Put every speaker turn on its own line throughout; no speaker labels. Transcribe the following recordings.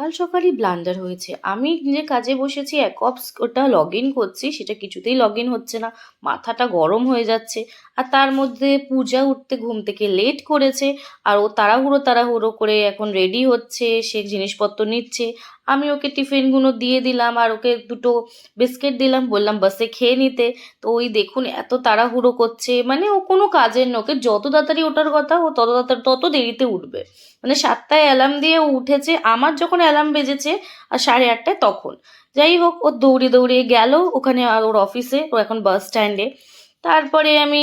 সকাল সকালই ব্লান্ডার হয়েছে। আমি নিজের কাজে বসেছি, ওটা লগ ইন করছি, সেটা কিছুতেই লগ ইন হচ্ছে না। মাথাটা গরম হয়ে যাচ্ছে। আর তার মধ্যে পূজা উঠতে ঘুম থেকে লেট করেছে। আর ও তাড়াহুড়ো তাড়াহুড়ো করে এখন রেডি হচ্ছে, সে জিনিসপত্র নিচ্ছে। আমি ওকে টিফিনগুলো দিয়ে দিলাম আর ওকে দুটো বিস্কিট দিলাম, বললাম বাসে খেয়ে নিতে। তো ওই দেখুন এত তাড়াহুড়ো করছে, মানে ও কোনো কাজের না, ওকে যত তাড়াতাড়ি ওঠার কথা ও তত দেরিতে উঠবে। মানে 7টায় অ্যালার্ম দিয়ে ও উঠেছে, আমার যখন অ্যালার্ম বেজেছে আর 8:30 তখন। যাই হোক, ও দৌড়ে দৌড়ে গেল ওখানে আর ওর অফিসে, ও এখন বাস স্ট্যান্ডে। তারপরে আমি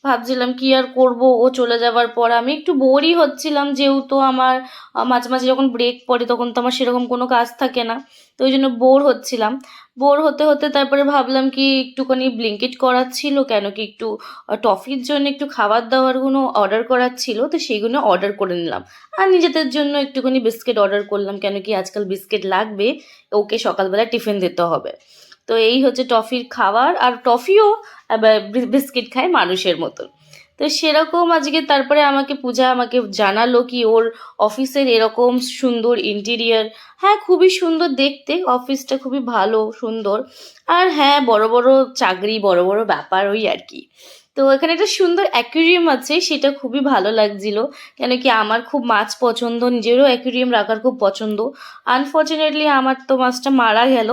ভাবছিলাম কি আর করব, ও চলে যাবার পর আমি একটু বোরই হচ্ছিলাম, যেহেতু আমার মাঝে মাঝে যখন ব্রেক পড়ে তখন তো আমার সেরকম কোনো কাজ থাকে না। তো ওই জন্য বোর হচ্ছিলাম। বোর হতে হতে তারপরে ভাবলাম কি একটুখানি ব্লিঙ্কিট করার ছিল, কেন কি একটু টফির জন্য একটু খাবার দাবারগুলো অর্ডার করার ছিল, তো সেইগুলো অর্ডার করে নিলাম। আর নিজেদের জন্য একটুখানি বিস্কিট অর্ডার করলাম, কেন কি আজকাল বিস্কিট লাগবে, ওকে সকালবেলা টিফিন দিতে হবে। তো এই হচ্ছে টফির খাবার, আর টফিও বিস্কিট খায় মানুষের মতন। তো সেরকম আজকে তারপরে পূজা আমাকে জানালো কি ওর অফিসের এরকম সুন্দর ইন্টেরিয়ার। হ্যাঁ, খুবই সুন্দর দেখতে, অফিসটা খুবই ভালো সুন্দর। আর হ্যাঁ, বড় বড় চাকরি, বড় বড় ব্যাপার, ওই আর কি। তো এখানে একটা সুন্দর অ্যাকুয়ারিয়াম আছে, সেটা খুবই ভালো লাগছিল। কেন কি আমার খুব মাছ পছন্দ, নিজেরও অ্যাকুয়ারিয়াম রাখার খুব পছন্দ। আনফর্চুনেটলি আমার তো মাছটা মারা গেল,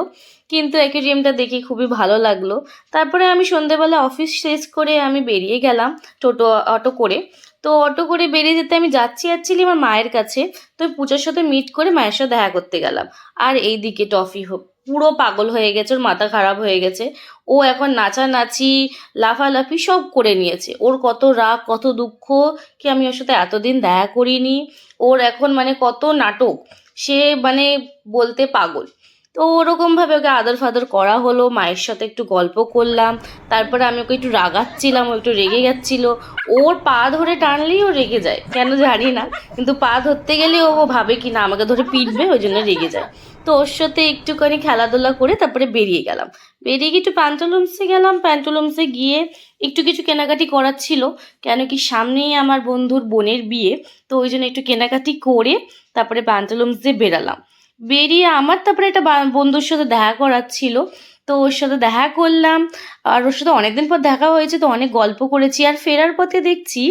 কিন্তু অ্যাকুয়ারিয়ামটা দেখে খুবই ভালো লাগলো। তারপরে আমি সন্ধেবেলা অফিস শেষ করে আমি বেরিয়ে গেলাম অটো করে। তো অটো করে বেরিয়ে যেতে আমি যাচ্ছি অ্যাকচুয়ালি আমার মায়ের কাছে। তো পূজার সাথে মিট করে মায়ের সাথে দেখা করতে গেলাম। আর এইদিকে পুরো পাগল হয়ে গেছে, ওর মাথা খারাপ হয়ে গেছে। ও এখন নাচানাচি, লাফালাফি সব করে নিয়েছে। ওর কত রাগ, কত দুঃখ কি আমি ওর সাথে এতদিন দেখা করিনি। ওর এখন মানে কত নাটক, সে মানে বলতে পাগল। তো ওরকমভাবে ওকে আদর ফাদর করা হলো, মায়ের সাথে একটু গল্প করলাম। তারপরে আমি ওকে একটু রাগাচ্ছিলাম, ও একটু রেগে যাচ্ছিল। ওর পা ধরে টানলেই ও রেগে যায়, কেন জানি না। কিন্তু পা ধরতে গেলে ও ভাবে কি না আমাকে ধরে পিটবে, ওই জন্য রেগে যায়। তো ওর সাথে একটুখানি খেলাধুলা করে তারপরে বেরিয়ে গেলাম। বেরিয়ে গিয়ে একটু প্যান্টালুন্সে গেলাম, প্যান্টালুন্সে গিয়ে একটু কিছু কেনাকাটি করার ছিল। কেন কি সামনেই আমার বন্ধুর বোনের বিয়ে। তো ওই জন্য একটু কেনাকাটি করে তারপরে প্যান্টালুন্স দিয়ে বেরালাম। বেরিয়ে আমার তারপরে একটা বন্ধুর সাথে দেখা করার ছিল। তো ওর সাথে দেখা করলাম। আর ওর সাথে অনেকদিন পর দেখা হয়েছে, তো অনেক গল্প করেছি। আর ফেরার পথে দেখছি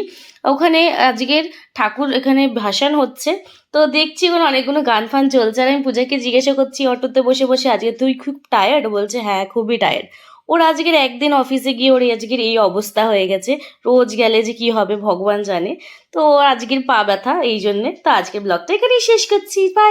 ওখানে আজকের ঠাকুর এখানে ভাসান হচ্ছে। তো দেখছি ওখানে অনেকগুলো গান ফান চলছে। আর আমি পূজাকে জিজ্ঞাসা করছি অটোতে বসে বসে, আজকে তুই খুব টায়ার্ড? বলছে হ্যাঁ, খুবই টায়ার্ড। ওর আজকের একদিন অফিসে গিয়ে ওর আজকের এই অবস্থা হয়ে গেছে। রোজ গেলে যে কি হবে ভগবান জানে। তো ওর আজকের পা ব্যথা, এই জন্যে। তো আজকের ব্লগটা এখানেই শেষ করছি, বাই।